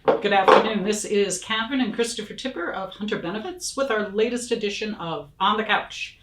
Good afternoon. This is Katherine and Christopher Tipper of Hunter Benefits with our latest edition of On the Couch,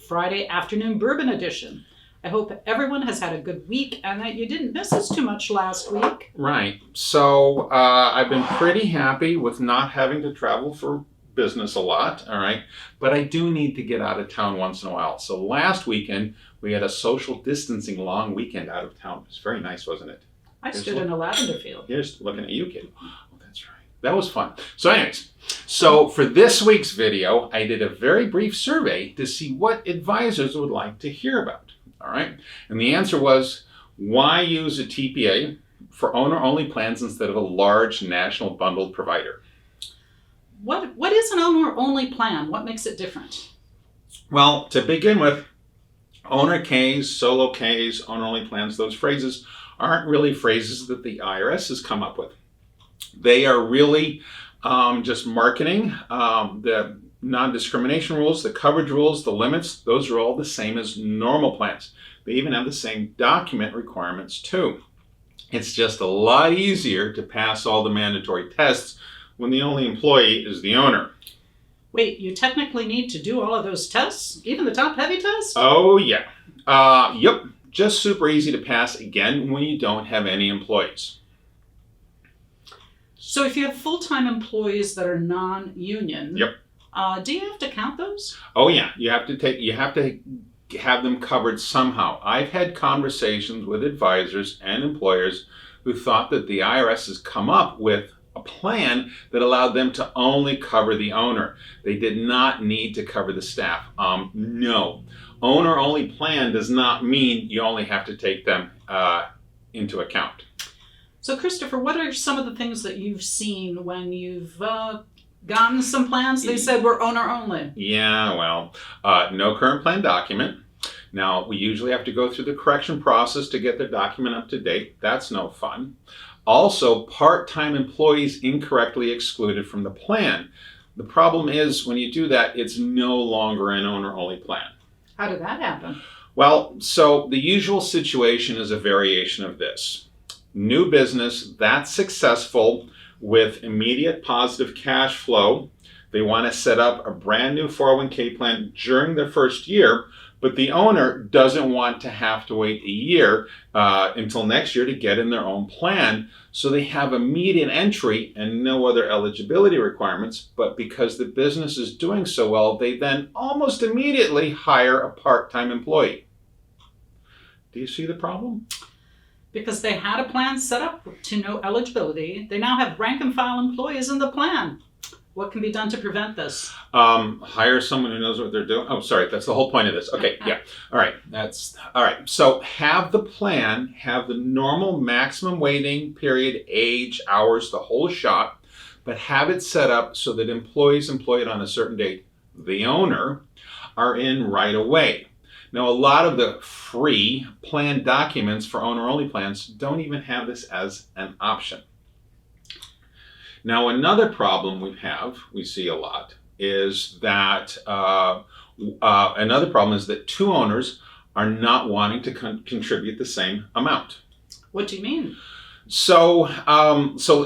Friday afternoon bourbon edition. I hope everyone has had a good week and that you didn't miss us too much last week. Right. So I've been pretty happy with not having to travel for business a lot, all right? But I do need to get out of town once in a while. So last weekend, we had a social distancing long weekend out of town. It was very nice, wasn't it? I stood in a lavender field. Here's looking at you, kid. Oh, that's right. That was fun. So anyways, so for this week's video, I did a very brief survey to see what advisors would like to hear about, all right? And the answer was, why use a TPA for owner-only plans instead of a large national bundled provider? What is an owner-only plan? What makes it different? Well, to begin with, owner Ks, solo Ks, owner-only plans, those phrases aren't really phrases that the IRS has come up with. They are really just marketing. The non-discrimination rules, the coverage rules, the limits, those are all the same as normal plans. They even have the same document requirements too. It's just a lot easier to pass all the mandatory tests when the only employee is the owner. Wait, you technically need to do all of those tests? Even the top-heavy tests? Oh, yeah. Yep. Just super easy to pass, again, when you don't have any employees. So if you have full-time employees that are non-union, Yep. Do you have to count those? Oh, yeah. You have to have them covered somehow. I've had conversations with advisors and employers who thought that the IRS has come up with a plan that allowed them to only cover the owner. They did not need to cover the staff. No. Owner-only plan does not mean you only have to take them into account. So, Christopher, what are some of the things that you've seen when you've gotten some plans? They said we're owner-only. Yeah, well, no current plan document. Now, we usually have to go through the correction process to get the document up to date. That's no fun. Also, part-time employees incorrectly excluded from the plan. The problem is when you do that, it's no longer an owner-only plan. How did that happen? Well, so the usual situation is a variation of this. New business that's successful with immediate positive cash flow. They want to set up a brand new 401k plan during their first year, but the owner doesn't want to have to wait a year until next year to get in their own plan. So they have immediate entry and no other eligibility requirements, but because the business is doing so well, they then almost immediately hire a part-time employee. Do you see the problem? Because they had a plan set up to no eligibility, they now have rank and file employees in the plan. What can be done to prevent this? Hire someone who knows what they're doing. Oh, sorry, that's the whole point of this. Okay, yeah. All right. So have the plan, have the normal maximum waiting period, age, hours, the whole shot, but have it set up so that employees employed on a certain date, the owner, are in right away. Now, a lot of the free plan documents for owner-only plans don't even have this as an option. Now, another problem we see a lot, is that two owners are not wanting to contribute the same amount. What do you mean? So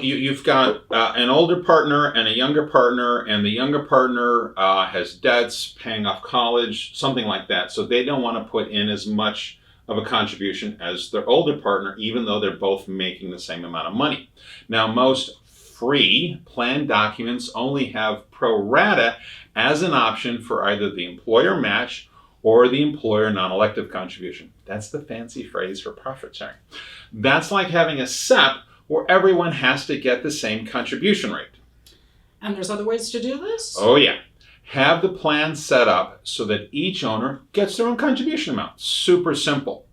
you've got an older partner and a younger partner, and the younger partner has debts, paying off college, something like that. So they don't want to put in as much of a contribution as their older partner, even though they're both making the same amount of money. Now, most free plan documents only have pro rata as an option for either the employer match or the employer non-elective contribution. That's the fancy phrase for profit sharing. That's like having a SEP where everyone has to get the same contribution rate. And there's other ways to do this? Oh yeah. Have the plan set up so that each owner gets their own contribution amount. Super simple.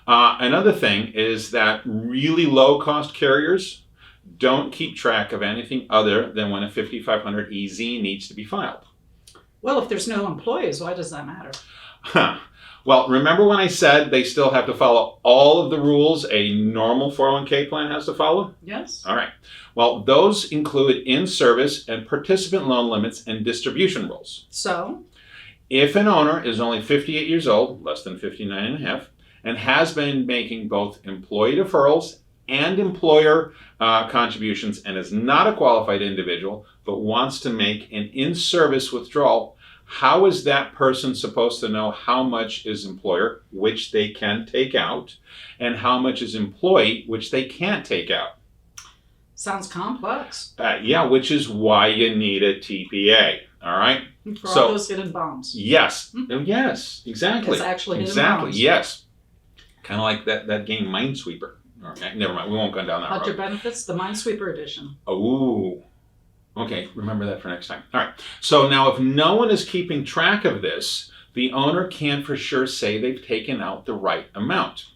Another thing is that really low-cost carriers don't keep track of anything other than when a 5500 EZ needs to be filed. Well, if there's no employees, why does that matter? Well, remember when I said they still have to follow all of the rules a normal 401k plan has to follow? Yes. All right. Well, those include in-service and participant loan limits and distribution rules. So? If an owner is only 58 years old, less than 59 and a half, and has been making both employee deferrals and employer contributions and is not a qualified individual but wants to make an in-service withdrawal, how is that person supposed to know how much is employer, which they can take out, and how much is employee, which they can't take out? Sounds complex. Yeah, which is why you need a TPA. All right. For all those hidden bombs. Yes. Yes. Exactly. It's actually hidden exactly. bombs. Yes. Kind of like that game Minesweeper. Okay. Never mind. We won't go down that road. Hunter Benefits, the Minesweeper edition. Oh. Okay. Remember that for next time. All right. So now, if no one is keeping track of this, the owner can't for sure say they've taken out the right amount.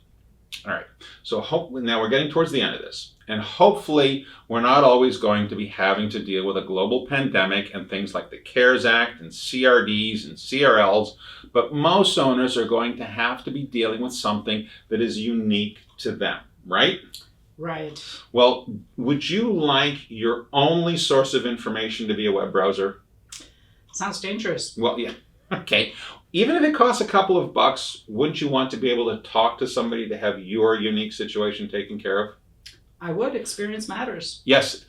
All right. So now we're getting towards the end of this. And hopefully we're not always going to be having to deal with a global pandemic and things like the CARES Act and CRDs and CRLs, but most owners are going to have to be dealing with something that is unique to them, right? Right. Well, would you like your only source of information to be a web browser? Sounds dangerous. Well, yeah. Okay. Even if it costs a couple of bucks, wouldn't you want to be able to talk to somebody to have your unique situation taken care of? I would. Experience matters. Yes.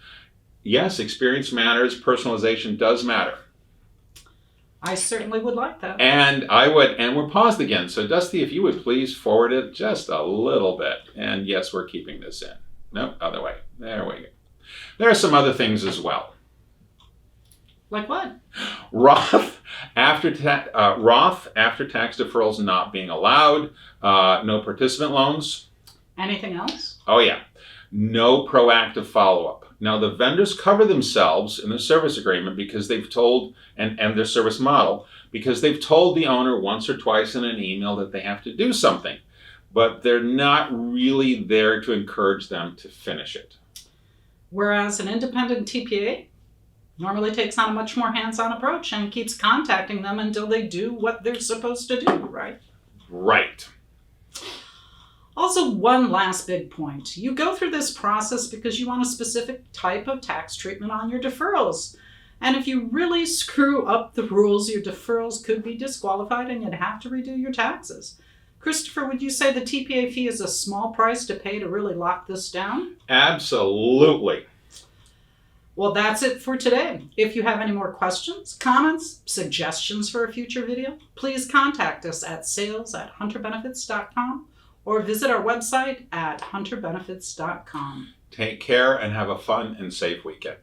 Yes, experience matters. Personalization does matter. I certainly would like that. And I would, and we're paused again. So Dusty, if you would please forward it just a little bit. And yes, we're keeping this in. No, other way. There we go. There are some other things as well. Like what? Roth after-tax deferrals not being allowed. No participant loans. Anything else? Oh, yeah. No proactive follow-up. Now, the vendors cover themselves in their service agreement because they've told, and their service model, because they've told the owner once or twice in an email that they have to do something, but they're not really there to encourage them to finish it. Whereas an independent TPA normally takes on a much more hands-on approach and keeps contacting them until they do what they're supposed to do, right? Right. Also, one last big point. You go through this process because you want a specific type of tax treatment on your deferrals. And if you really screw up the rules, your deferrals could be disqualified and you'd have to redo your taxes. Christopher, would you say the TPA fee is a small price to pay to really lock this down? Absolutely. Well, that's it for today. If you have any more questions, comments, suggestions for a future video, please contact us at sales@hunterbenefits.com or visit our website at hunterbenefits.com. Take care and have a fun and safe weekend.